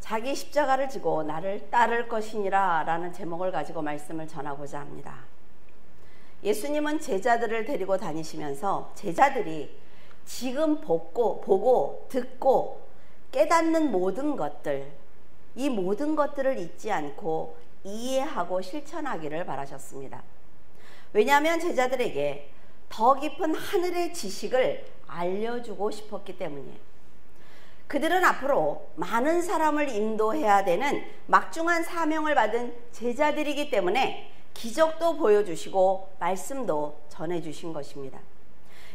자기 십자가를 지고 나를 따를 것이니라 라는 제목을 가지고 말씀을 전하고자 합니다. 예수님은 제자들을 데리고 다니시면서 제자들이 지금 보고 듣고 깨닫는 모든 것들, 이 모든 것들을 잊지 않고 이해하고 실천하기를 바라셨습니다. 왜냐하면 제자들에게 더 깊은 하늘의 지식을 알려주고 싶었기 때문이에요. 그들은 앞으로 많은 사람을 인도해야 되는 막중한 사명을 받은 제자들이기 때문에 기적도 보여주시고 말씀도 전해주신 것입니다.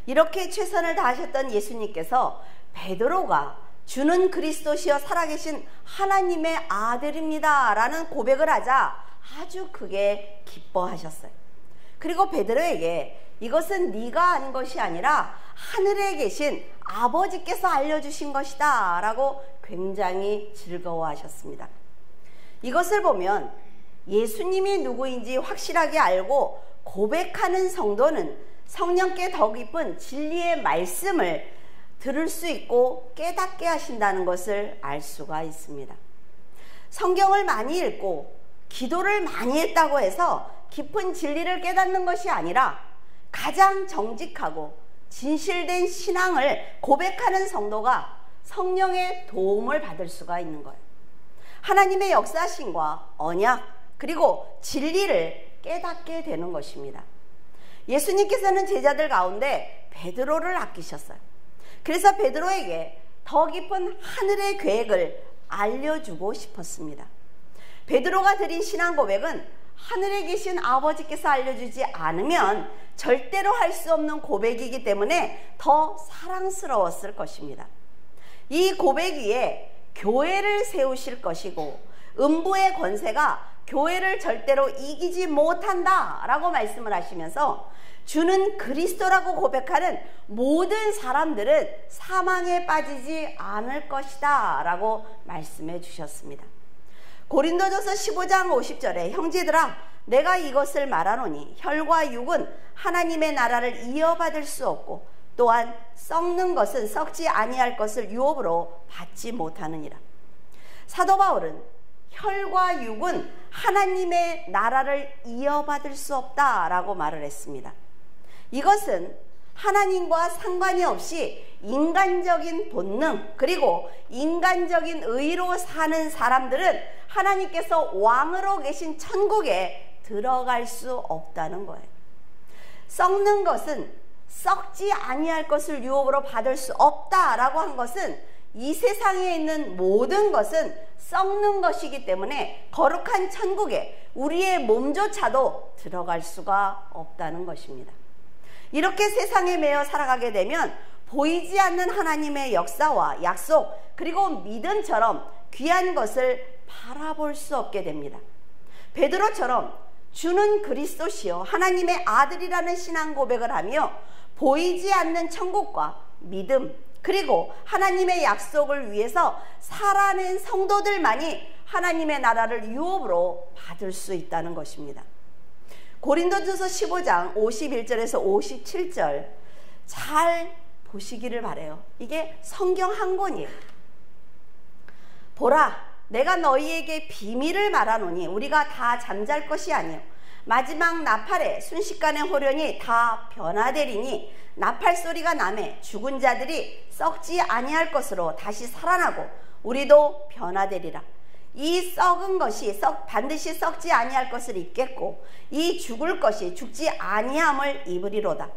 이렇게 최선을 다하셨던 예수님께서 베드로가 주는 그리스도시여 살아계신 하나님의 아들입니다 라는 고백을 하자 아주 크게 기뻐하셨어요. 그리고 베드로에게 이것은 네가 한 것이 아니라 하늘에 계신 아버지께서 알려주신 것이다 라고 굉장히 즐거워하셨습니다. 이것을 보면 예수님이 누구인지 확실하게 알고 고백하는 성도는 성령께 더 깊은 진리의 말씀을 들을 수 있고 깨닫게 하신다는 것을 알 수가 있습니다. 성경을 많이 읽고 기도를 많이 했다고 해서 깊은 진리를 깨닫는 것이 아니라 가장 정직하고 진실된 신앙을 고백하는 성도가 성령의 도움을 받을 수가 있는 거예요. 하나님의 역사심과 언약 그리고 진리를 깨닫게 되는 것입니다. 예수님께서는 제자들 가운데 베드로를 아끼셨어요. 그래서 베드로에게 더 깊은 하늘의 계획을 알려주고 싶었습니다. 베드로가 드린 신앙 고백은 하늘에 계신 아버지께서 알려주지 않으면 절대로 할 수 없는 고백이기 때문에 더 사랑스러웠을 것입니다. 이 고백 위에 교회를 세우실 것이고 음부의 권세가 교회를 절대로 이기지 못한다 라고 말씀을 하시면서 주는 그리스도라고 고백하는 모든 사람들은 사망에 빠지지 않을 것이다 라고 말씀해 주셨습니다. 고린도전서 15장 50절에 형제들아 내가 이것을 말하노니 혈과 육은 하나님의 나라를 이어받을 수 없고 또한 썩는 것은 썩지 아니할 것을 유업으로 받지 못하느니라. 사도 바울은 혈과 육은 하나님의 나라를 이어받을 수 없다라고 말을 했습니다. 이것은 하나님과 상관이 없이 인간적인 본능 그리고 인간적인 의로 사는 사람들은 하나님께서 왕으로 계신 천국에 들어갈 수 없다는 거예요. 썩는 것은 썩지 아니할 것을 유업으로 받을 수 없다라고 한 것은 이 세상에 있는 모든 것은 썩는 것이기 때문에 거룩한 천국에 우리의 몸조차도 들어갈 수가 없다는 것입니다. 이렇게 세상에 매여 살아가게 되면 보이지 않는 하나님의 역사와 약속 그리고 믿음처럼 귀한 것을 바라볼 수 없게 됩니다. 베드로처럼 주는 그리스도시요 하나님의 아들이라는 신앙 고백을 하며 보이지 않는 천국과 믿음 그리고 하나님의 약속을 위해서 살아낸 성도들만이 하나님의 나라를 유업으로 받을 수 있다는 것입니다. 고린도전서 15장 51절에서 57절 잘 보시기를 바라요. 이게 성경 한 권이에요. 보라 내가 너희에게 비밀을 말하노니 우리가 다 잠잘 것이 아니요 마지막 나팔에 순식간에 호련히 다 변화되리니 나팔 소리가 나매 죽은 자들이 썩지 아니할 것으로 다시 살아나고 우리도 변화되리라. 이 썩은 것이 반드시 썩지 아니할 것을 입겠고 이 죽을 것이 죽지 아니함을 입으리로다.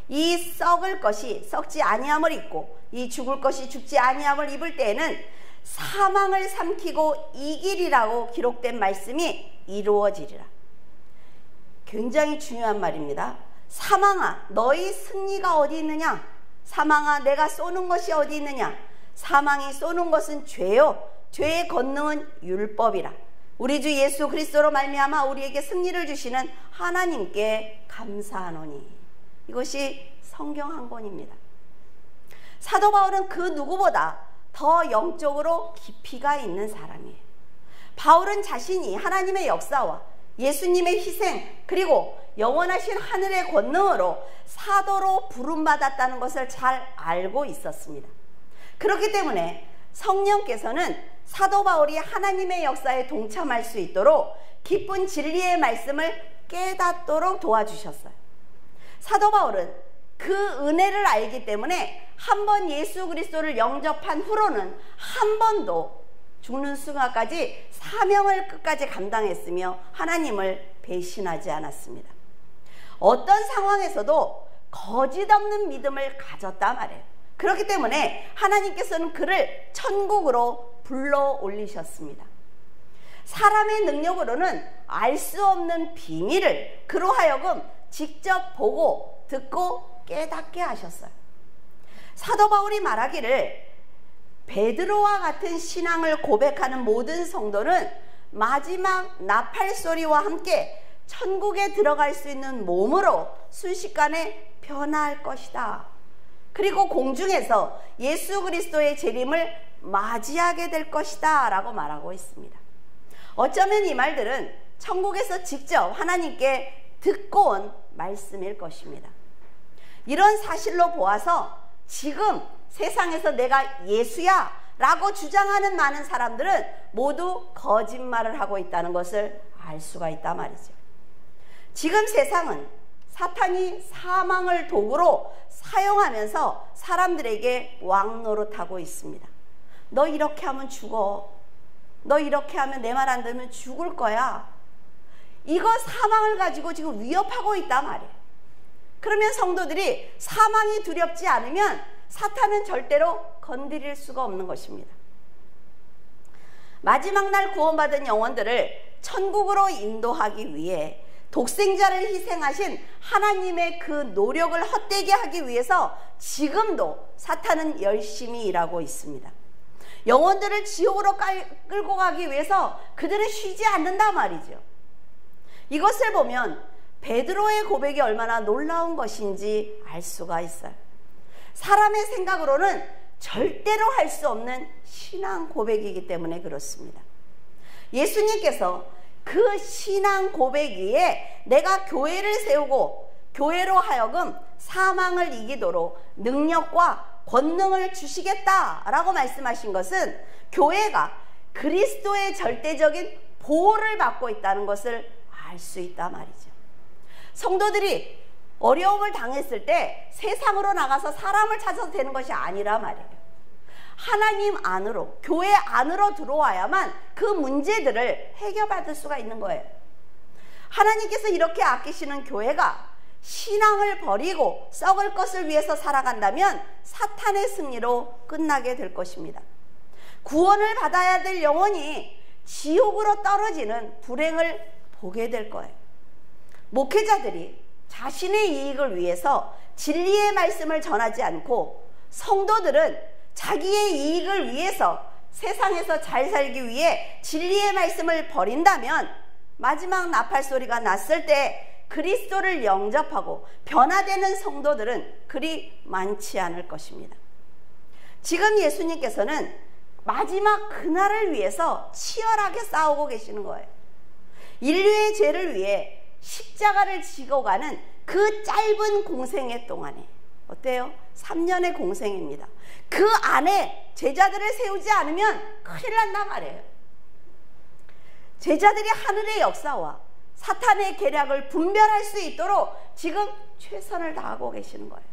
이 썩을 것이 썩지 아니함을 입고 이 죽을 것이 죽지 아니함을 입을 때에는 사망을 삼키고 이기리라고 기록된 말씀이 이루어지리라. 굉장히 중요한 말입니다. 사망아 너희 승리가 어디 있느냐? 사망아 내가 쏘는 것이 어디 있느냐? 사망이 쏘는 것은 죄요 죄의 권능은 율법이라. 우리 주 예수 그리스도로 말미암아 우리에게 승리를 주시는 하나님께 감사하노니. 이것이 성경 한 권입니다. 사도 바울은 그 누구보다 더 영적으로 깊이가 있는 사람이에요. 바울은 자신이 하나님의 역사와 예수님의 희생 그리고 영원하신 하늘의 권능으로 사도로 부름받았다는 것을 잘 알고 있었습니다. 그렇기 때문에 성령께서는 사도 바울이 하나님의 역사에 동참할 수 있도록 기쁜 진리의 말씀을 깨닫도록 도와주셨어요. 사도 바울은 그 은혜를 알기 때문에 한 번 예수 그리스도를 영접한 후로는 한 번도 죽는 순간까지 사명을 끝까지 감당했으며 하나님을 배신하지 않았습니다. 어떤 상황에서도 거짓 없는 믿음을 가졌다 말이에요. 그렇기 때문에 하나님께서는 그를 천국으로 불러 올리셨습니다. 사람의 능력으로는 알 수 없는 비밀을 그로 하여금 직접 보고 듣고 깨닫게 하셨어요. 사도 바울이 말하기를 베드로와 같은 신앙을 고백하는 모든 성도는 마지막 나팔 소리와 함께 천국에 들어갈 수 있는 몸으로 순식간에 변화할 것이다. 그리고 공중에서 예수 그리스도의 재림을 맞이하게 될 것이다 라고 말하고 있습니다. 어쩌면 이 말들은 천국에서 직접 하나님께 듣고 온 말씀일 것입니다. 이런 사실로 보아서 지금 세상에서 내가 예수야 라고 주장하는 많은 사람들은 모두 거짓말을 하고 있다는 것을 알 수가 있단 말이죠. 지금 세상은 사탄이 사망을 도구로 사용하면서 사람들에게 왕노릇하고 있습니다. 너 이렇게 하면 죽어. 너 이렇게 하면 내 말 안 들으면 죽을 거야. 이거 사망을 가지고 지금 위협하고 있단 말이에요. 그러면 성도들이 사망이 두렵지 않으면 사탄은 절대로 건드릴 수가 없는 것입니다. 마지막 날 구원받은 영혼들을 천국으로 인도하기 위해 독생자를 희생하신 하나님의 그 노력을 헛되게 하기 위해서 지금도 사탄은 열심히 일하고 있습니다. 영혼들을 지옥으로 끌고 가기 위해서 그들은 쉬지 않는단 말이죠. 이것을 보면 베드로의 고백이 얼마나 놀라운 것인지 알 수가 있어요. 사람의 생각으로는 절대로 할 수 없는 신앙 고백이기 때문에 그렇습니다. 예수님께서 그 신앙 고백 위에 내가 교회를 세우고 교회로 하여금 사망을 이기도록 능력과 권능을 주시겠다라고 말씀하신 것은 교회가 그리스도의 절대적인 보호를 받고 있다는 것을 알 수 있단 말이죠. 성도들이 어려움을 당했을 때 세상으로 나가서 사람을 찾아서 되는 것이 아니라 말이에요. 하나님 안으로, 교회 안으로 들어와야만 그 문제들을 해결받을 수가 있는 거예요. 하나님께서 이렇게 아끼시는 교회가 신앙을 버리고 썩을 것을 위해서 살아간다면 사탄의 승리로 끝나게 될 것입니다. 구원을 받아야 될 영혼이 지옥으로 떨어지는 불행을 보게 될 거예요. 목회자들이 자신의 이익을 위해서 진리의 말씀을 전하지 않고 성도들은 자기의 이익을 위해서 세상에서 잘 살기 위해 진리의 말씀을 버린다면 마지막 나팔 소리가 났을 때 그리스도를 영접하고 변화되는 성도들은 그리 많지 않을 것입니다. 지금 예수님께서는 마지막 그날을 위해서 치열하게 싸우고 계시는 거예요. 인류의 죄를 위해 십자가를 지고 가는 그 짧은 공생애 동안에 어때요? 3년의 공생입니다. 그 안에 제자들을 세우지 않으면 큰일 난단 말이에요. 제자들이 하늘의 역사와 사탄의 계략을 분별할 수 있도록 지금 최선을 다하고 계시는 거예요.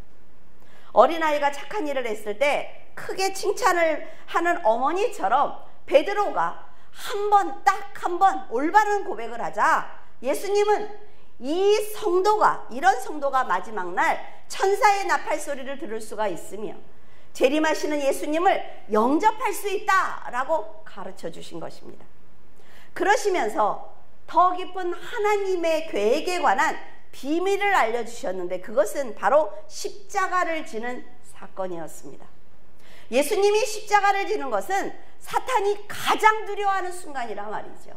어린아이가 착한 일을 했을 때 크게 칭찬을 하는 어머니처럼 베드로가 딱 한 번 올바른 고백을 하자 예수님은 이런 성도가 마지막 날 천사의 나팔 소리를 들을 수가 있으며 재림하시는 예수님을 영접할 수 있다라고 가르쳐 주신 것입니다. 그러시면서 더 깊은 하나님의 계획에 관한 비밀을 알려주셨는데 그것은 바로 십자가를 지는 사건이었습니다. 예수님이 십자가를 지는 것은 사탄이 가장 두려워하는 순간이란 말이죠.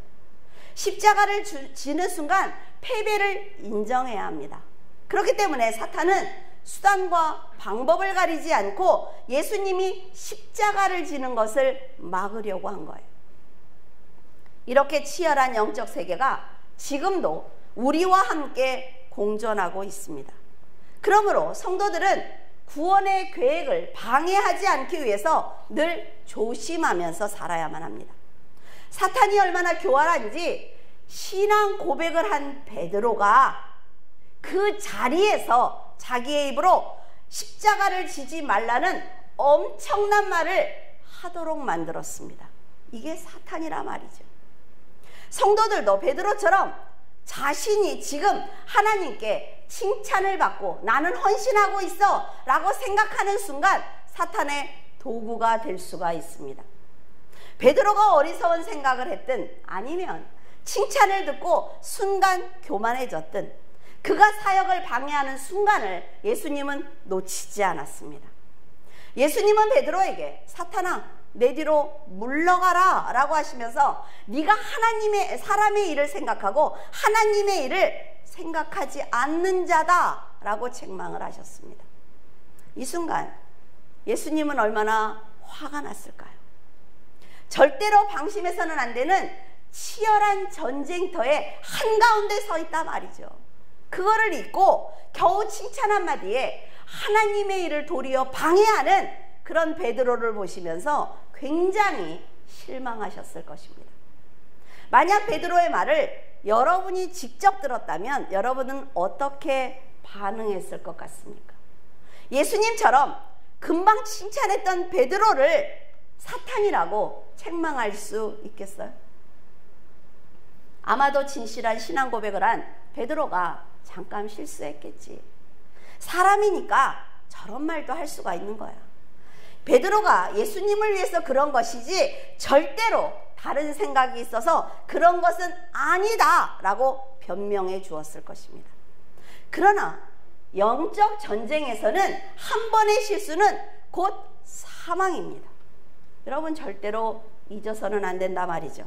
십자가를 지는 순간 패배를 인정해야 합니다. 그렇기 때문에 사탄은 수단과 방법을 가리지 않고 예수님이 십자가를 지는 것을 막으려고 한 거예요. 이렇게 치열한 영적 세계가 지금도 우리와 함께 공존하고 있습니다. 그러므로 성도들은 구원의 계획을 방해하지 않기 위해서 늘 조심하면서 살아야만 합니다. 사탄이 얼마나 교활한지 신앙 고백을 한 베드로가 그 자리에서 자기의 입으로 십자가를 지지 말라는 엄청난 말을 하도록 만들었습니다. 이게 사탄이라 말이죠. 성도들도 베드로처럼 자신이 지금 하나님께 칭찬을 받고 나는 헌신하고 있어 라고 생각하는 순간 사탄의 도구가 될 수가 있습니다. 베드로가 어리석은 생각을 했든 아니면 칭찬을 듣고 순간 교만해졌든 그가 사역을 방해하는 순간을 예수님은 놓치지 않았습니다. 예수님은 베드로에게 사탄아 내 뒤로 물러가라 라고 하시면서 네가 하나님의 사람의 일을 생각하고 하나님의 일을 생각하지 않는 자다 라고 책망을 하셨습니다. 이 순간 예수님은 얼마나 화가 났을까요? 절대로 방심해서는 안 되는 치열한 전쟁터의 한가운데 서 있다 말이죠. 그거를 잊고 겨우 칭찬 한마디에 하나님의 일을 도리어 방해하는 그런 베드로를 보시면서 굉장히 실망하셨을 것입니다. 만약 베드로의 말을 여러분이 직접 들었다면 여러분은 어떻게 반응했을 것 같습니까? 예수님처럼 금방 칭찬했던 베드로를 사탄이라고 책망할 수 있겠어요? 아마도 진실한 신앙 고백을 한 베드로가 잠깐 실수했겠지. 사람이니까 저런 말도 할 수가 있는 거야. 베드로가 예수님을 위해서 그런 것이지 절대로 다른 생각이 있어서 그런 것은 아니다 라고 변명해 주었을 것입니다. 그러나 영적 전쟁에서는 한 번의 실수는 곧 사망입니다. 여러분 절대로 잊어서는 안 된다 말이죠.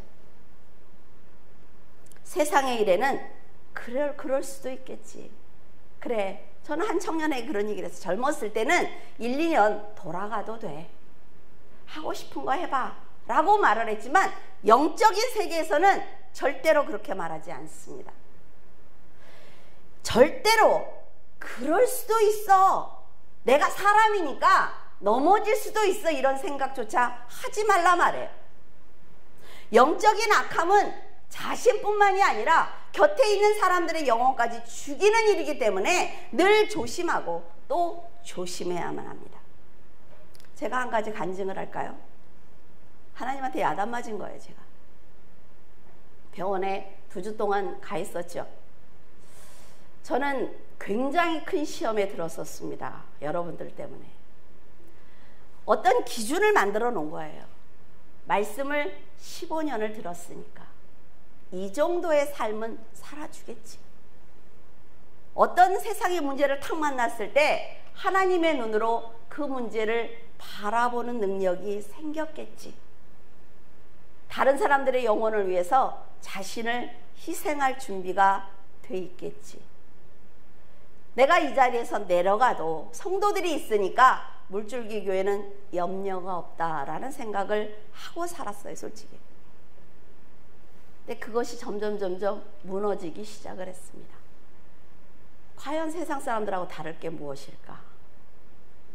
세상의 일에는 그럴 수도 있겠지. 그래, 저는 한 청년에게 그런 얘기를 했어요. 젊었을 때는 1, 2년 돌아가도 돼. 하고 싶은 거 해봐 라고 말을 했지만 영적인 세계에서는 절대로 그렇게 말하지 않습니다. 절대로 그럴 수도 있어. 내가 사람이니까 넘어질 수도 있어. 이런 생각조차 하지 말라 말해요. 영적인 악함은 자신뿐만이 아니라 곁에 있는 사람들의 영혼까지 죽이는 일이기 때문에 늘 조심하고 또 조심해야만 합니다. 제가 한 가지 간증을 할까요? 하나님한테 야단 맞은 거예요. 제가 병원에 2주 동안 가 있었죠. 저는 굉장히 큰 시험에 들었었습니다. 여러분들 때문에. 어떤 기준을 만들어 놓은 거예요. 말씀을 15년을 들었으니까 이 정도의 삶은 살아주겠지. 어떤 세상의 문제를 탁 만났을 때 하나님의 눈으로 그 문제를 바라보는 능력이 생겼겠지. 다른 사람들의 영혼을 위해서 자신을 희생할 준비가 돼 있겠지. 내가 이 자리에서 내려가도 성도들이 있으니까 물줄기 교회는 염려가 없다라는 생각을 하고 살았어요, 솔직히. 근데 그것이 점점 무너지기 시작을 했습니다. 과연 세상 사람들하고 다를 게 무엇일까?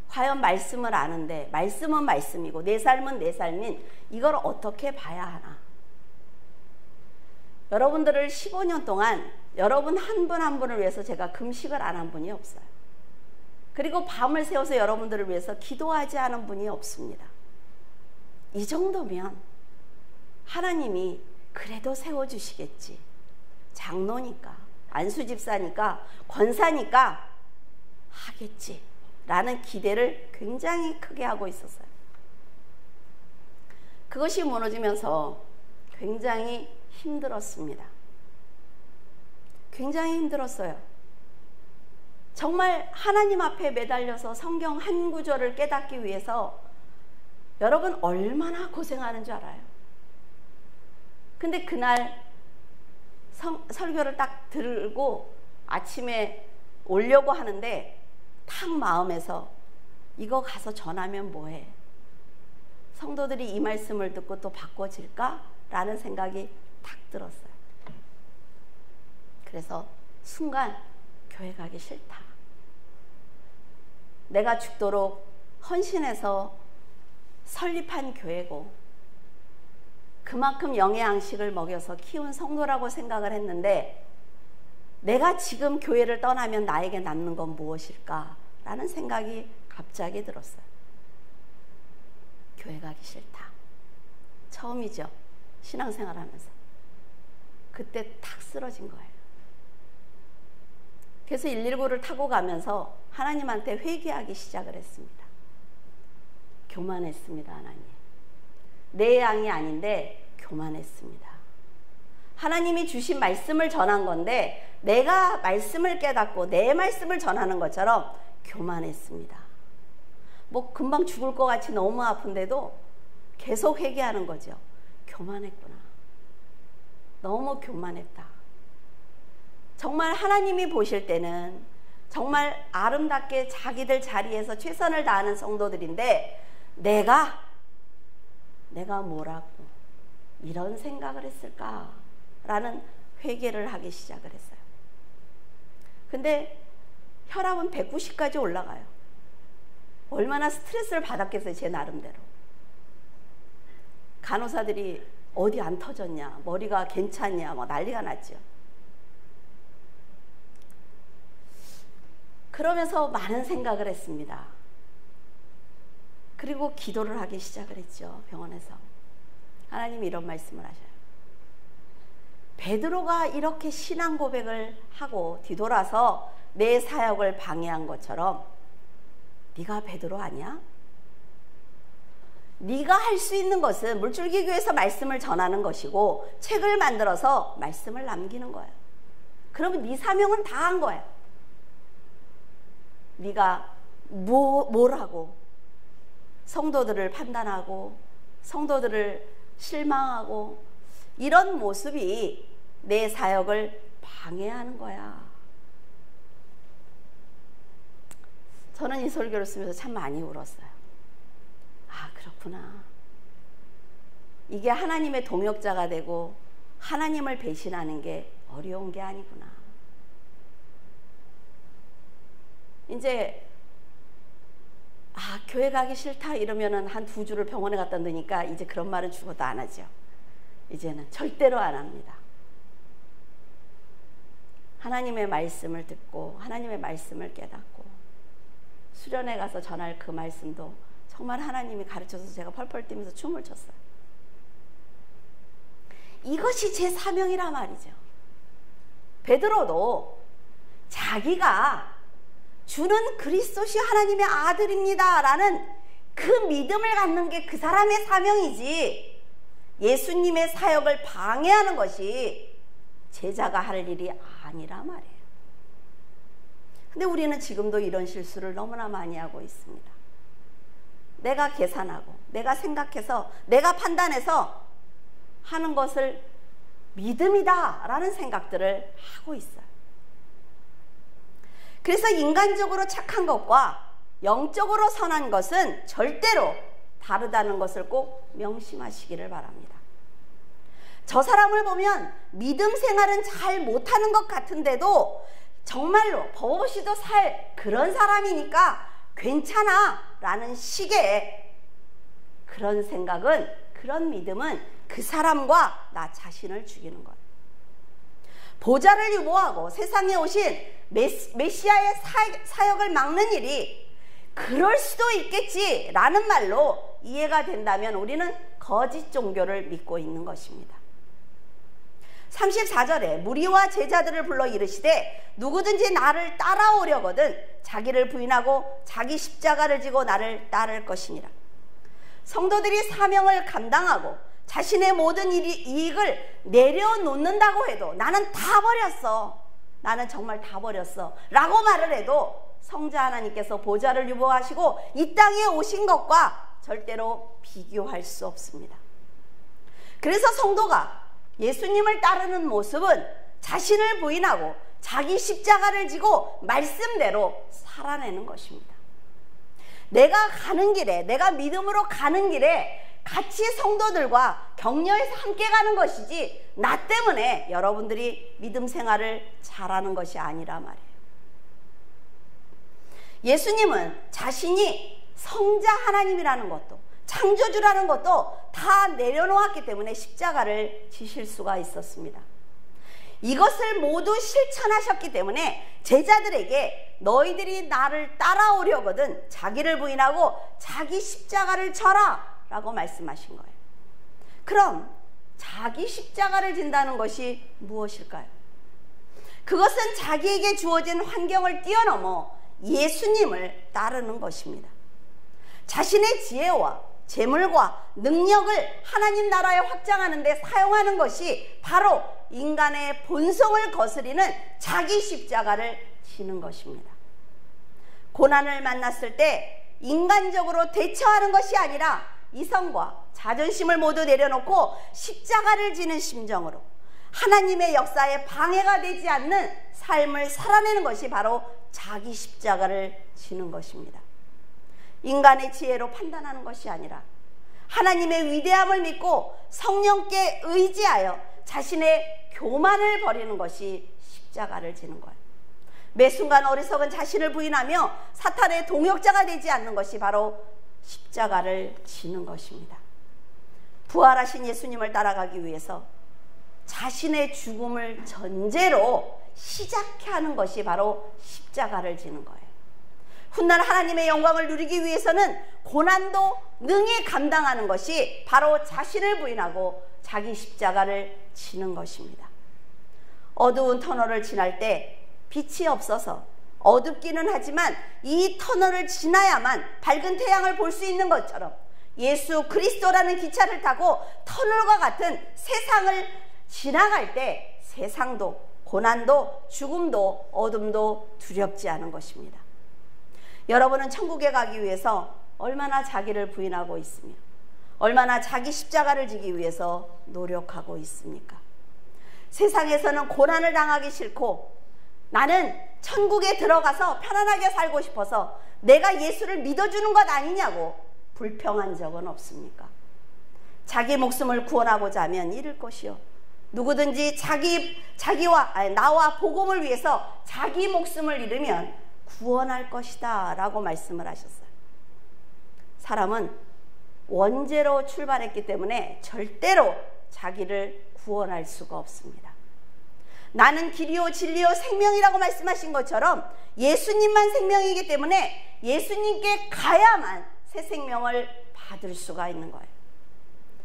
과연 말씀을 아는데 말씀은 말씀이고 내 삶은 내 삶인 이걸 어떻게 봐야 하나? 여러분들을 15년 동안 여러분 한 분 한 분을 위해서 제가 금식을 안 한 분이 없어요. 그리고 밤을 새워서 여러분들을 위해서 기도하지 않은 분이 없습니다. 이 정도면 하나님이 그래도 세워주시겠지. 장로니까, 안수집사니까, 권사니까 하겠지 라는 기대를 굉장히 크게 하고 있었어요. 그것이 무너지면서 굉장히 힘들었습니다. 굉장히 힘들었어요. 정말 하나님 앞에 매달려서 성경 한 구절을 깨닫기 위해서 여러분 얼마나 고생하는 줄 알아요? 근데 그날 설교를 딱 들고 아침에 오려고 하는데 탁 마음에서 이거 가서 전하면 뭐해? 성도들이 이 말씀을 듣고 또 바꿔질까? 라는 생각이 탁 들었어요. 그래서 순간 교회 가기 싫다. 내가 죽도록 헌신해서 설립한 교회고 그만큼 영의 양식을 먹여서 키운 성도라고 생각을 했는데 내가 지금 교회를 떠나면 나에게 남는 건 무엇일까? 라는 생각이 갑자기 들었어요. 교회 가기 싫다. 처음이죠. 신앙생활 하면서. 그때 탁 쓰러진 거예요. 그래서 119를 타고 가면서 하나님한테 회개하기 시작을 했습니다. 교만했습니다. 하나님. 내 양이 아닌데 교만했습니다. 하나님이 주신 말씀을 전한 건데 내가 말씀을 깨닫고 내 말씀을 전하는 것처럼 교만했습니다. 뭐 금방 죽을 것 같이 너무 아픈데도 계속 회개하는 거죠. 교만했구나. 너무 교만했다. 정말 하나님이 보실 때는 정말 아름답게 자기들 자리에서 최선을 다하는 성도들인데 내가 뭐라고 이런 생각을 했을까라는 회개를 하기 시작을 했어요. 근데 혈압은 190까지 올라가요. 얼마나 스트레스를 받았겠어요. 제 나름대로. 간호사들이 어디 안 터졌냐, 머리가 괜찮냐, 뭐 난리가 났죠. 그러면서 많은 생각을 했습니다. 그리고 기도를 하기 시작을 했죠. 병원에서. 하나님이 이런 말씀을 하셔요. 베드로가 이렇게 신앙 고백을 하고 뒤돌아서 내 사역을 방해한 것처럼 네가 베드로 아니야? 네가 할 수 있는 것은 물줄기 교회에서 말씀을 전하는 것이고 책을 만들어서 말씀을 남기는 거예요. 그러면 네 사명은 다 한 거예요. 네가 뭘 하고 성도들을 판단하고 성도들을 실망하고 이런 모습이 내 사역을 방해하는 거야. 저는 이 설교를 쓰면서 참 많이 울었어요. 아, 그렇구나. 이게 하나님의 동역자가 되고 하나님을 배신하는 게 어려운 게 아니구나. 이제 교회 가기 싫다 이러면은 한 2주를 병원에 갖다 놓으니까 이제 그런 말은 죽어도 안 하죠. 이제는 절대로 안 합니다. 하나님의 말씀을 듣고 하나님의 말씀을 깨닫고 수련회 가서 전할 그 말씀도 정말 하나님이 가르쳐서 제가 펄펄 뛰면서 춤을 췄어요. 이것이 제 사명이란 말이죠. 베드로도 자기가 주는 그리스도시 하나님의 아들입니다 라는 그 믿음을 갖는 게 그 사람의 사명이지 예수님의 사역을 방해하는 것이 제자가 할 일이 아니라 말이에요. 근데 우리는 지금도 이런 실수를 너무나 많이 하고 있습니다. 내가 계산하고 내가 생각해서 내가 판단해서 하는 것을 믿음이다 라는 생각들을 하고 있어요. 그래서 인간적으로 착한 것과 영적으로 선한 것은 절대로 다르다는 것을 꼭 명심하시기를 바랍니다. 저 사람을 보면 믿음 생활은 잘 못하는 것 같은데도 정말로 버젓이도 살 그런 사람이니까 괜찮아 라는 식의 그런 생각은, 그런 믿음은 그 사람과 나 자신을 죽이는 거예요. 보좌를 유보하고 세상에 오신 메시아의 사역을 막는 일이 그럴 수도 있겠지 라는 말로 이해가 된다면 우리는 거짓 종교를 믿고 있는 것입니다. 34절에 무리와 제자들을 불러 이르시되 누구든지 나를 따라오려거든 자기를 부인하고 자기 십자가를 지고 나를 따를 것이니라. 성도들이 사명을 감당하고 자신의 모든 이익을 내려놓는다고 해도 나는 다 버렸어, 나는 정말 다 버렸어 라고 말을 해도 성자 하나님께서 보좌를 유보하시고 이 땅에 오신 것과 절대로 비교할 수 없습니다. 그래서 성도가 예수님을 따르는 모습은 자신을 부인하고 자기 십자가를 지고 말씀대로 살아내는 것입니다. 내가 가는 길에, 내가 믿음으로 가는 길에 같이 성도들과 격려해서 함께 가는 것이지 나 때문에 여러분들이 믿음 생활을 잘하는 것이 아니라 말이에요. 예수님은 자신이 성자 하나님이라는 것도 창조주라는 것도 다 내려놓았기 때문에 십자가를 지실 수가 있었습니다. 이것을 모두 실천하셨기 때문에 제자들에게 너희들이 나를 따라오려거든 자기를 부인하고 자기 십자가를 져라 라고 말씀하신 거예요. 그럼 자기 십자가를 진다는 것이 무엇일까요? 그것은 자기에게 주어진 환경을 뛰어넘어 예수님을 따르는 것입니다. 자신의 지혜와 재물과 능력을 하나님 나라에 확장하는 데 사용하는 것이 바로 인간의 본성을 거스리는 자기 십자가를 지는 것입니다. 고난을 만났을 때 인간적으로 대처하는 것이 아니라 이성과 자존심을 모두 내려놓고 십자가를 지는 심정으로 하나님의 역사에 방해가 되지 않는 삶을 살아내는 것이 바로 자기 십자가를 지는 것입니다. 인간의 지혜로 판단하는 것이 아니라 하나님의 위대함을 믿고 성령께 의지하여 자신의 교만을 버리는 것이 십자가를 지는 거예요. 매 순간 어리석은 자신을 부인하며 사탄의 동역자가 되지 않는 것이 바로 십자가를 지는 것입니다. 부활하신 예수님을 따라가기 위해서 자신의 죽음을 전제로 시작해 하는 것이 바로 십자가를 지는 거예요. 훗날 하나님의 영광을 누리기 위해서는 고난도 능히 감당하는 것이 바로 자신을 부인하고 자기 십자가를 지는 것입니다. 어두운 터널을 지날 때 빛이 없어서 어둡기는 하지만 이 터널을 지나야만 밝은 태양을 볼 수 있는 것처럼 예수 그리스도라는 기차를 타고 터널과 같은 세상을 지나갈 때 세상도 고난도 죽음도 어둠도 두렵지 않은 것입니다. 여러분은 천국에 가기 위해서 얼마나 자기를 부인하고 있으며 얼마나 자기 십자가를 지기 위해서 노력하고 있습니까? 세상에서는 고난을 당하기 싫고 나는 천국에 들어가서 편안하게 살고 싶어서 내가 예수를 믿어주는 것 아니냐고 불평한 적은 없습니까? 자기 목숨을 구원하고자 하면 잃을 것이요 누구든지 나와 복음을 위해서 자기 목숨을 잃으면 구원할 것이다 라고 말씀을 하셨어요. 사람은 원죄로 출발했기 때문에 절대로 자기를 구원할 수가 없습니다. 나는 길이요 진리요 생명이라고 말씀하신 것처럼 예수님만 생명이기 때문에 예수님께 가야만 새 생명을 받을 수가 있는 거예요.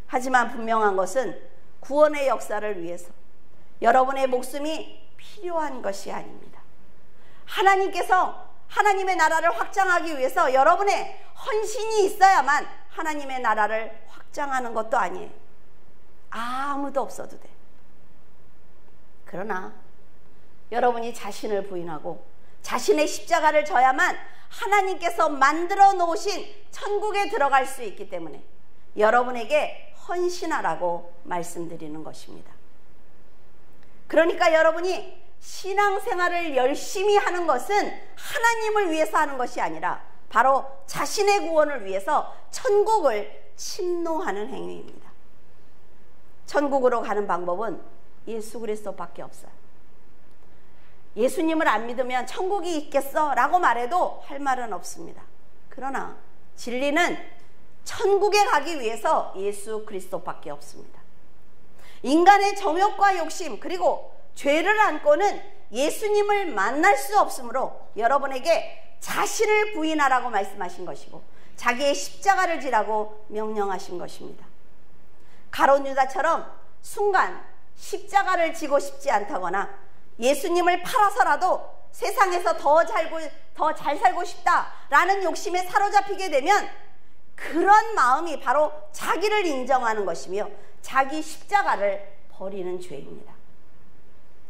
하지만 분명한 것은 구원의 역사를 위해서 여러분의 목숨이 필요한 것이 아닙니다. 하나님께서 하나님의 나라를 확장하기 위해서 여러분의 헌신이 있어야만 하나님의 나라를 확장하는 것도 아니에요. 아무도 없어도 돼. 그러나 여러분이 자신을 부인하고 자신의 십자가를 져야만 하나님께서 만들어 놓으신 천국에 들어갈 수 있기 때문에 여러분에게 헌신하라고 말씀드리는 것입니다. 그러니까 여러분이 신앙생활을 열심히 하는 것은 하나님을 위해서 하는 것이 아니라 바로 자신의 구원을 위해서 천국을 침노하는 행위입니다. 천국으로 가는 방법은 예수 그리스도밖에 없어요. 예수님을 안 믿으면 천국이 있겠어 라고 말해도 할 말은 없습니다. 그러나 진리는 천국에 가기 위해서 예수 그리스도밖에 없습니다. 인간의 정욕과 욕심 그리고 죄를 안고는 예수님을 만날 수 없으므로 여러분에게 자신을 부인하라고 말씀하신 것이고 자기의 십자가를 지라고 명령하신 것입니다. 가룟 유다처럼 순간 십자가를 지고 싶지 않다거나 예수님을 팔아서라도 세상에서 더 잘 살고 싶다라는 욕심에 사로잡히게 되면 그런 마음이 바로 자기를 인정하는 것이며 자기 십자가를 버리는 죄입니다.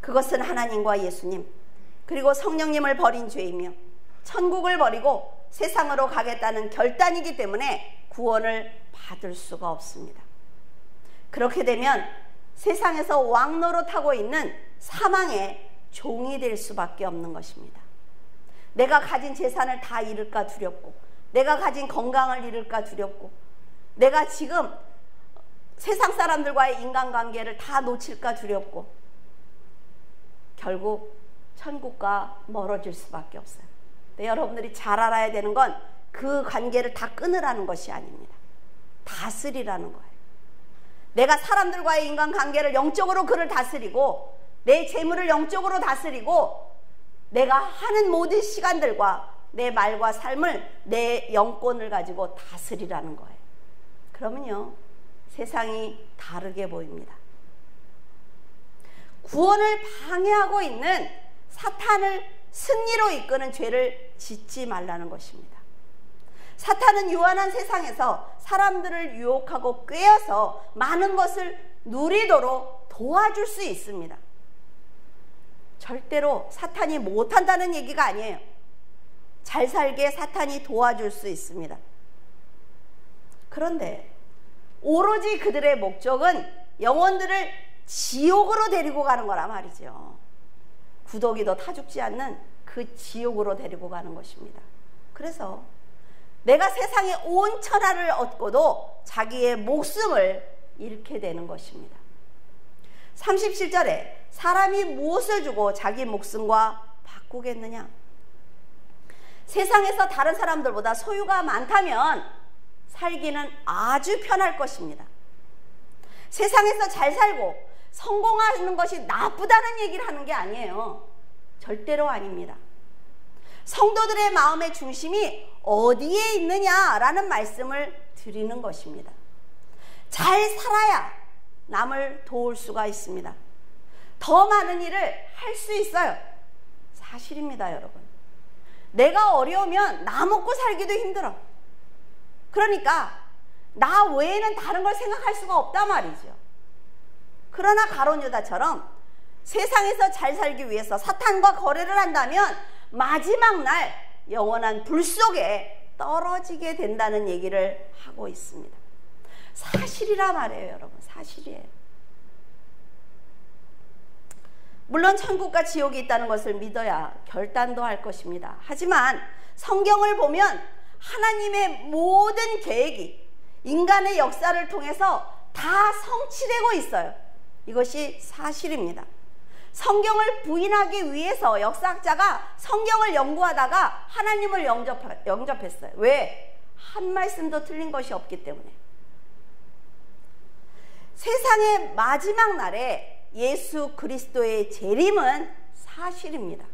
그것은 하나님과 예수님 그리고 성령님을 버린 죄이며 천국을 버리고 세상으로 가겠다는 결단이기 때문에 구원을 받을 수가 없습니다. 그렇게 되면 세상에서 왕노릇하고 있는 사망의 종이 될 수밖에 없는 것입니다. 내가 가진 재산을 다 잃을까 두렵고 내가 가진 건강을 잃을까 두렵고 내가 지금 세상 사람들과의 인간관계를 다 놓칠까 두렵고 결국 천국과 멀어질 수밖에 없어요. 근데 여러분들이 잘 알아야 되는 건 그 관계를 다 끊으라는 것이 아닙니다. 다스리라는 거예요. 내가 사람들과의 인간관계를 영적으로 그를 다스리고 내 재물을 영적으로 다스리고 내가 하는 모든 시간들과 내 말과 삶을 내 영권을 가지고 다스리라는 거예요. 그러면요 세상이 다르게 보입니다. 구원을 방해하고 있는 사탄을 승리로 이끄는 죄를 짓지 말라는 것입니다. 사탄은 유한한 세상에서 사람들을 유혹하고 꿰어서 많은 것을 누리도록 도와줄 수 있습니다. 절대로 사탄이 못한다는 얘기가 아니에요. 잘 살게 사탄이 도와줄 수 있습니다. 그런데 오로지 그들의 목적은 영혼들을 지옥으로 데리고 가는 거란 말이죠. 구더기도 타죽지 않는 그 지옥으로 데리고 가는 것입니다. 그래서 내가 세상에 온 천하를 얻고도 자기의 목숨을 잃게 되는 것입니다. 37절에 사람이 무엇을 주고 자기 목숨과 바꾸겠느냐? 세상에서 다른 사람들보다 소유가 많다면 살기는 아주 편할 것입니다. 세상에서 잘 살고 성공하는 것이 나쁘다는 얘기를 하는 게 아니에요. 절대로 아닙니다. 성도들의 마음의 중심이 어디에 있느냐라는 말씀을 드리는 것입니다. 잘 살아야 남을 도울 수가 있습니다. 더 많은 일을 할 수 있어요. 사실입니다, 여러분. 내가 어려우면 나 먹고 살기도 힘들어. 그러니까 나 외에는 다른 걸 생각할 수가 없단 말이죠. 그러나 가룟 유다처럼 세상에서 잘 살기 위해서 사탄과 거래를 한다면 마지막 날 영원한 불 속에 떨어지게 된다는 얘기를 하고 있습니다. 사실이라 말이에요, 여러분. 사실이에요. 물론 천국과 지옥이 있다는 것을 믿어야 결단도 할 것입니다. 하지만 성경을 보면 하나님의 모든 계획이 인간의 역사를 통해서 다 성취되고 있어요. 이것이 사실입니다. 성경을 부인하기 위해서 역사학자가 성경을 연구하다가 하나님을 영접했어요. 왜? 한 말씀도 틀린 것이 없기 때문에. 세상의 마지막 날에 예수 그리스도의 재림은 사실입니다.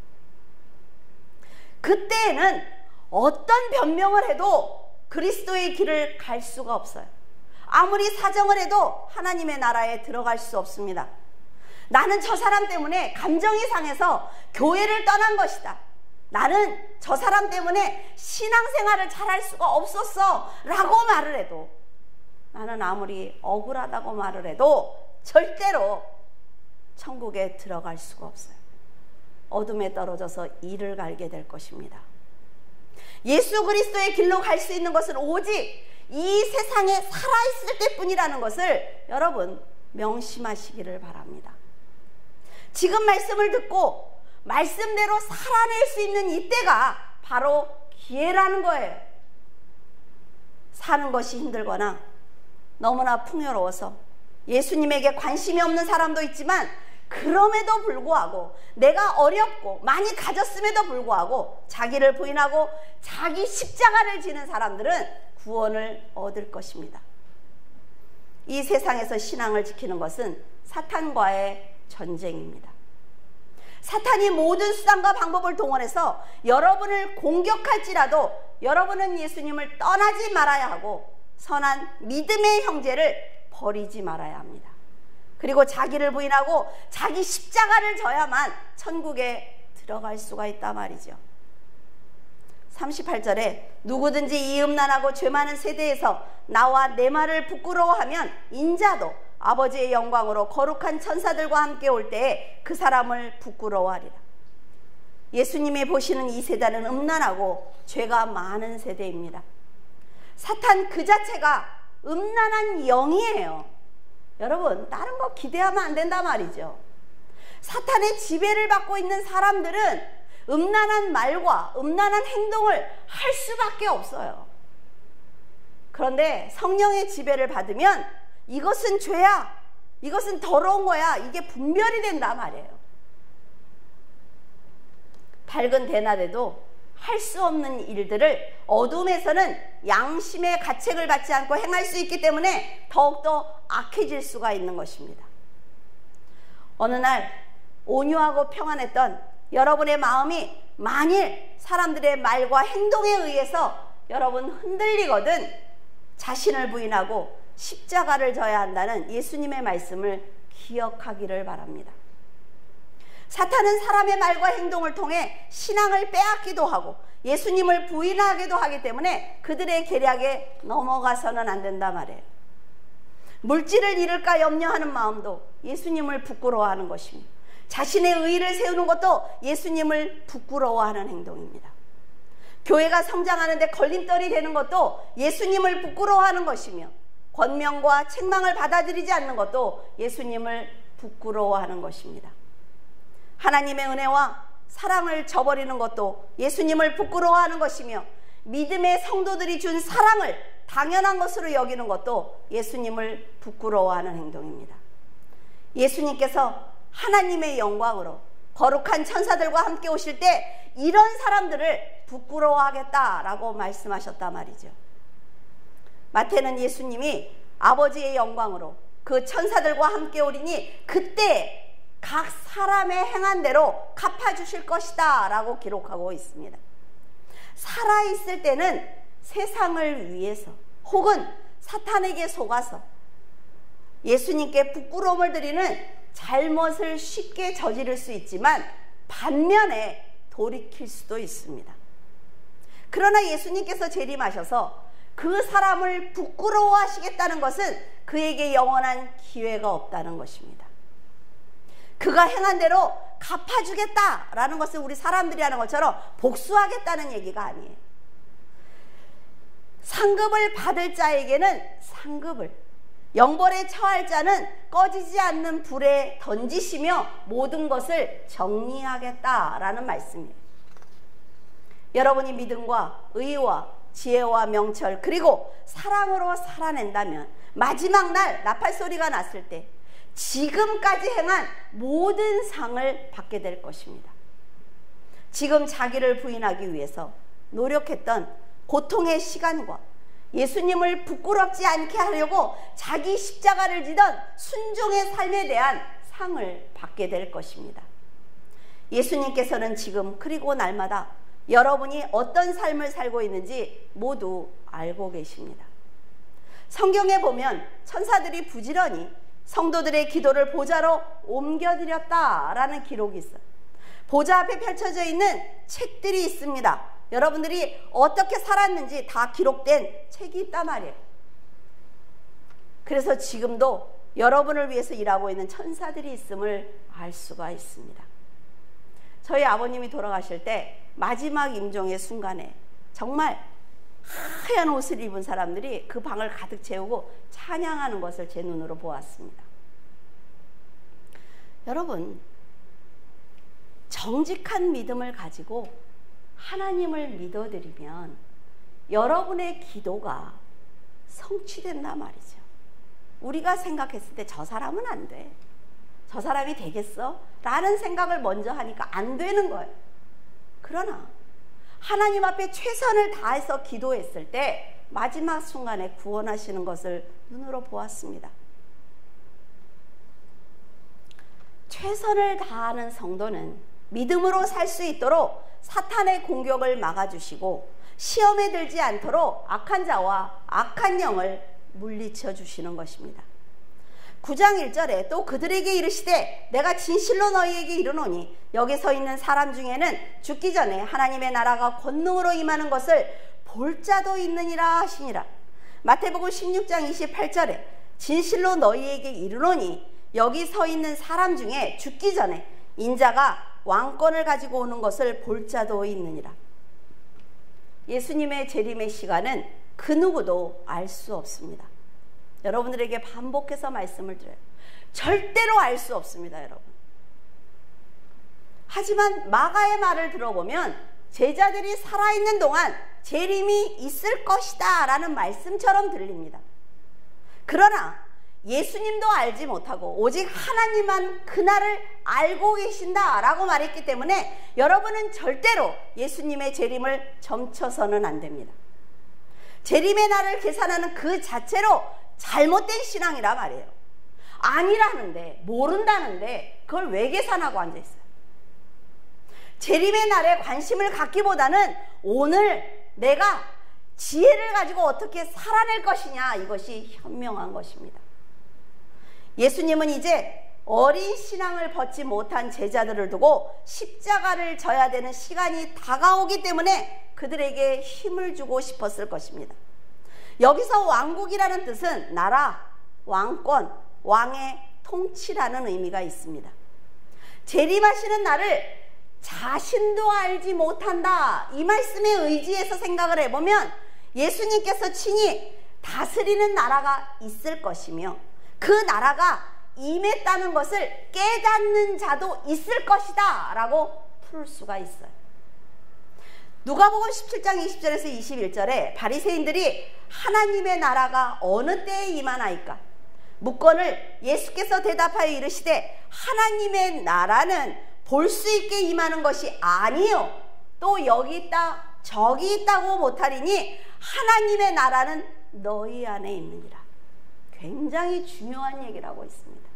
그때에는 어떤 변명을 해도 그리스도의 길을 갈 수가 없어요. 아무리 사정을 해도 하나님의 나라에 들어갈 수 없습니다. 나는 저 사람 때문에 감정이 상해서 교회를 떠난 것이다. 나는 저 사람 때문에 신앙생활을 잘할 수가 없었어 라고 말을 해도, 나는 아무리 억울하다고 말을 해도 절대로 천국에 들어갈 수가 없어요. 어둠에 떨어져서 이를 갈게 될 것입니다. 예수 그리스도의 길로 갈 수 있는 것은 오직 이 세상에 살아있을 때뿐이라는 것을 여러분 명심하시기를 바랍니다. 지금 말씀을 듣고 말씀대로 살아낼 수 있는 이때가 바로 기회라는 거예요. 사는 것이 힘들거나 너무나 풍요로워서 예수님에게 관심이 없는 사람도 있지만, 그럼에도 불구하고 내가 어렵고 많이 가졌음에도 불구하고 자기를 부인하고 자기 십자가를 지는 사람들은 구원을 얻을 것입니다. 이 세상에서 신앙을 지키는 것은 사탄과의 전쟁입니다. 사탄이 모든 수단과 방법을 동원해서 여러분을 공격할지라도 여러분은 예수님을 떠나지 말아야 하고 선한 믿음의 형제를 버리지 말아야 합니다. 그리고 자기를 부인하고 자기 십자가를 져야만 천국에 들어갈 수가 있단 말이죠. 38절에 누구든지 이 음란하고 죄 많은 세대에서 나와 내 말을 부끄러워하면 인자도 아버지의 영광으로 거룩한 천사들과 함께 올 때에 그 사람을 부끄러워하리라. 예수님이 보시는 이 세대는 음란하고 죄가 많은 세대입니다. 사탄 그 자체가 음란한 영이에요. 여러분, 다른 거 기대하면 안 된단 말이죠. 사탄의 지배를 받고 있는 사람들은 음란한 말과 음란한 행동을 할 수밖에 없어요. 그런데 성령의 지배를 받으면 이것은 죄야, 이것은 더러운 거야, 이게 분별이 된단 말이에요. 밝은 대낮에도 할 수 없는 일들을 어둠에서는 양심의 가책을 받지 않고 행할 수 있기 때문에 더욱더 악해질 수가 있는 것입니다. 어느 날 온유하고 평안했던 여러분의 마음이 만일 사람들의 말과 행동에 의해서 여러분 흔들리거든 자신을 부인하고 십자가를 져야 한다는 예수님의 말씀을 기억하기를 바랍니다. 사탄은 사람의 말과 행동을 통해 신앙을 빼앗기도 하고 예수님을 부인하기도 하기 때문에 그들의 계략에 넘어가서는 안 된다 말이에요. 물질을 잃을까 염려하는 마음도 예수님을 부끄러워하는 것입니다. 자신의 의의를 세우는 것도 예수님을 부끄러워하는 행동입니다. 교회가 성장하는 데 걸림돌이 되는 것도 예수님을 부끄러워하는 것이며 권명과 책망을 받아들이지 않는 것도 예수님을 부끄러워하는 것입니다. 하나님의 은혜와 사랑을 저버리는 것도 예수님을 부끄러워하는 것이며 믿음의 성도들이 준 사랑을 당연한 것으로 여기는 것도 예수님을 부끄러워하는 행동입니다. 예수님께서 하나님의 영광으로 거룩한 천사들과 함께 오실 때 이런 사람들을 부끄러워하겠다라고 말씀하셨단 말이죠. 마태는 예수님이 아버지의 영광으로 그 천사들과 함께 오리니 그때 각 사람의 행한 대로 갚아주실 것이다 라고 기록하고 있습니다. 살아있을 때는 세상을 위해서 혹은 사탄에게 속아서 예수님께 부끄러움을 드리는 잘못을 쉽게 저지를 수 있지만 반면에 돌이킬 수도 있습니다. 그러나 예수님께서 재림하셔서 그 사람을 부끄러워하시겠다는 것은 그에게 영원한 기회가 없다는 것입니다. 그가 행한 대로 갚아주겠다라는 것은 우리 사람들이 하는 것처럼 복수하겠다는 얘기가 아니에요. 상급을 받을 자에게는 상급을, 영벌에 처할 자는 꺼지지 않는 불에 던지시며 모든 것을 정리하겠다라는 말씀이에요. 여러분이 믿음과 의와 지혜와 명철 그리고 사랑으로 살아낸다면 마지막 날 나팔소리가 났을 때 지금까지 행한 모든 상을 받게 될 것입니다. 지금 자기를 부인하기 위해서 노력했던 고통의 시간과 예수님을 부끄럽지 않게 하려고 자기 십자가를 지던 순종의 삶에 대한 상을 받게 될 것입니다. 예수님께서는 지금 그리고 날마다 여러분이 어떤 삶을 살고 있는지 모두 알고 계십니다. 성경에 보면 천사들이 부지런히 성도들의 기도를 보좌로 옮겨드렸다라는 기록이 있어요. 보좌 앞에 펼쳐져 있는 책들이 있습니다. 여러분들이 어떻게 살았는지 다 기록된 책이 있단 말이에요. 그래서 지금도 여러분을 위해서 일하고 있는 천사들이 있음을 알 수가 있습니다. 저희 아버님이 돌아가실 때 마지막 임종의 순간에 정말 하얀 옷을 입은 사람들이 그 방을 가득 채우고 찬양하는 것을 제 눈으로 보았습니다. 여러분, 정직한 믿음을 가지고 하나님을 믿어드리면 여러분의 기도가 성취된단 말이죠. 우리가 생각했을 때 저 사람은 안 돼, 저 사람이 되겠어? 라는 생각을 먼저 하니까 안 되는 거예요. 그러나 하나님 앞에 최선을 다해서 기도했을 때 마지막 순간에 구원하시는 것을 눈으로 보았습니다. 최선을 다하는 성도는 믿음으로 살 수 있도록 사탄의 공격을 막아주시고 시험에 들지 않도록 악한 자와 악한 영을 물리쳐 주시는 것입니다. 9장 1절에 또 그들에게 이르시되 내가 진실로 너희에게 이르노니 여기 서 있는 사람 중에는 죽기 전에 하나님의 나라가 권능으로 임하는 것을 볼 자도 있느니라 하시니라. 마태복음 16장 28절에 진실로 너희에게 이르노니 여기 서 있는 사람 중에 죽기 전에 인자가 왕권을 가지고 오는 것을 볼 자도 있느니라. 예수님의 재림의 시간은 그 누구도 알 수 없습니다. 여러분들에게 반복해서 말씀을 드려요. 절대로 알 수 없습니다, 여러분. 하지만 마가의 말을 들어보면 제자들이 살아있는 동안 재림이 있을 것이다 라는 말씀처럼 들립니다. 그러나 예수님도 알지 못하고 오직 하나님만 그날을 알고 계신다라고 말했기 때문에 여러분은 절대로 예수님의 재림을 점쳐서는 안 됩니다. 재림의 날을 계산하는 그 자체로 잘못된 신앙이라 말이에요. 아니라는데, 모른다는데 그걸 왜 계산하고 앉아있어요? 재림의 날에 관심을 갖기보다는 오늘 내가 지혜를 가지고 어떻게 살아낼 것이냐, 이것이 현명한 것입니다. 예수님은 이제 어린 신앙을 벗지 못한 제자들을 두고 십자가를 져야 되는 시간이 다가오기 때문에 그들에게 힘을 주고 싶었을 것입니다. 여기서 왕국이라는 뜻은 나라, 왕권, 왕의 통치라는 의미가 있습니다. 재림하시는 날을 자신도 알지 못한다, 이 말씀에 의지해서 생각을 해보면 예수님께서 친히 다스리는 나라가 있을 것이며 그 나라가 임했다는 것을 깨닫는 자도 있을 것이다 라고 풀 수가 있어요. 누가복음 17장 20절에서 21절에 바리새인들이 하나님의 나라가 어느 때에 임하나이까 묻거늘 예수께서 대답하여 이르시되 하나님의 나라는 볼 수 있게 임하는 것이 아니요 또 여기 있다 저기 있다고 못하리니 하나님의 나라는 너희 안에 있느니라. 굉장히 중요한 얘기를 하고 있습니다.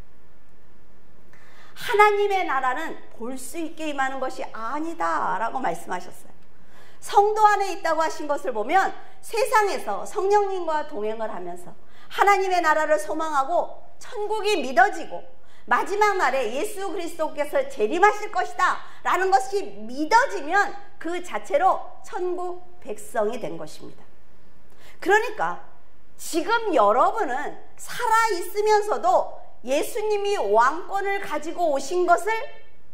하나님의 나라는 볼 수 있게 임하는 것이 아니다 라고 말씀하셨어요. 성도 안에 있다고 하신 것을 보면 세상에서 성령님과 동행을 하면서 하나님의 나라를 소망하고 천국이 믿어지고 마지막 날에 예수 그리스도께서 재림하실 것이다 라는 것이 믿어지면 그 자체로 천국 백성이 된 것입니다. 그러니까 지금 여러분은 살아있으면서도 예수님이 왕권을 가지고 오신 것을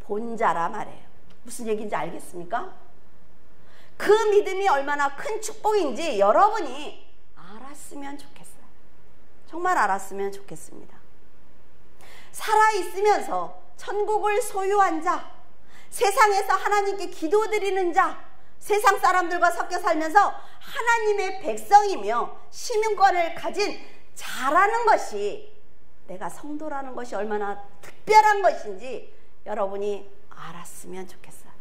본 자라 말이에요. 무슨 얘기인지 알겠습니까? 그 믿음이 얼마나 큰 축복인지 여러분이 알았으면 좋겠어요. 정말 알았으면 좋겠습니다. 살아있으면서 천국을 소유한 자, 세상에서 하나님께 기도드리는 자, 세상 사람들과 섞여 살면서 하나님의 백성이며 시민권을 가진 자라는 것이, 내가 성도라는 것이 얼마나 특별한 것인지 여러분이 알았으면 좋겠어요.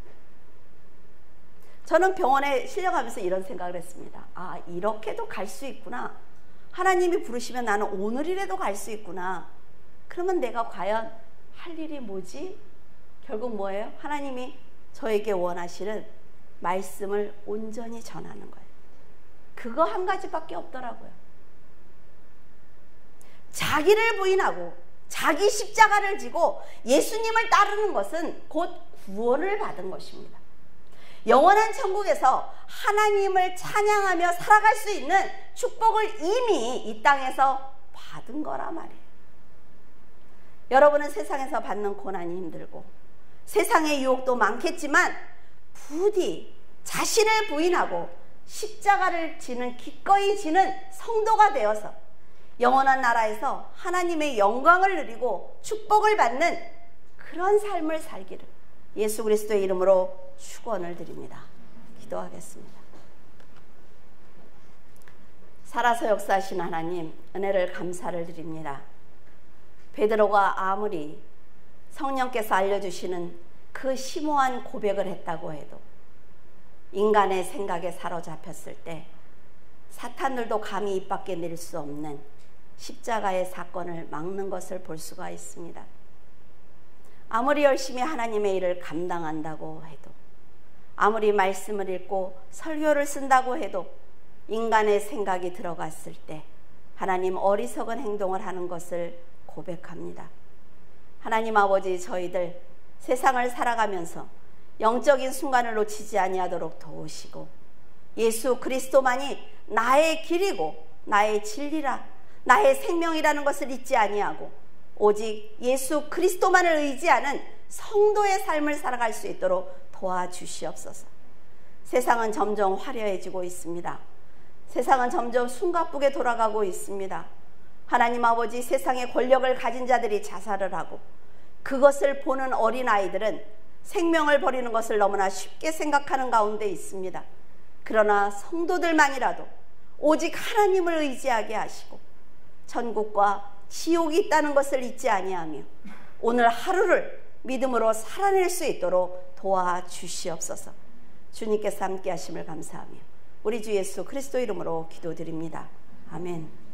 저는 병원에 실려가면서 이런 생각을 했습니다. 아, 이렇게도 갈 수 있구나. 하나님이 부르시면 나는 오늘이라도 갈 수 있구나. 그러면 내가 과연 할 일이 뭐지? 결국 뭐예요? 하나님이 저에게 원하시는 말씀을 온전히 전하는 거예요. 그거 한 가지밖에 없더라고요. 자기를 부인하고 자기 십자가를 지고 예수님을 따르는 것은 곧 구원을 받은 것입니다. 영원한 천국에서 하나님을 찬양하며 살아갈 수 있는 축복을 이미 이 땅에서 받은 거라 말이에요. 여러분은 세상에서 받는 고난이 힘들고 세상의 유혹도 많겠지만 부디 자신을 부인하고 십자가를 지는, 기꺼이 지는 성도가 되어서 영원한 나라에서 하나님의 영광을 누리고 축복을 받는 그런 삶을 살기를 예수 그리스도의 이름으로 축원을 드립니다. 기도하겠습니다. 살아서 역사하신 하나님, 은혜를 감사를 드립니다. 베드로가 아무리 성령께서 알려주시는 그 심오한 고백을 했다고 해도 인간의 생각에 사로잡혔을 때 사탄들도 감히 입 밖에 낼 수 없는 십자가의 사건을 막는 것을 볼 수가 있습니다. 아무리 열심히 하나님의 일을 감당한다고 해도, 아무리 말씀을 읽고 설교를 쓴다고 해도 인간의 생각이 들어갔을 때 하나님 어리석은 행동을 하는 것을 고백합니다. 하나님 아버지, 저희들 세상을 살아가면서 영적인 순간을 놓치지 아니하도록 도우시고 예수 그리스도만이 나의 길이고 나의 진리라, 나의 생명이라는 것을 잊지 아니하고 오직 예수 그리스도만을 의지하는 성도의 삶을 살아갈 수 있도록 도와주시옵소서. 세상은 점점 화려해지고 있습니다. 세상은 점점 숨가쁘게 돌아가고 있습니다. 하나님 아버지, 세상의 권력을 가진 자들이 자살을 하고 그것을 보는 어린아이들은 생명을 버리는 것을 너무나 쉽게 생각하는 가운데 있습니다. 그러나 성도들만이라도 오직 하나님을 의지하게 하시고 천국과 지옥이 있다는 것을 잊지 아니하며 오늘 하루를 믿음으로 살아낼 수 있도록 도와주시옵소서. 주님께서 함께 하심을 감사하며 우리 주 예수 그리스도 이름으로 기도드립니다. 아멘.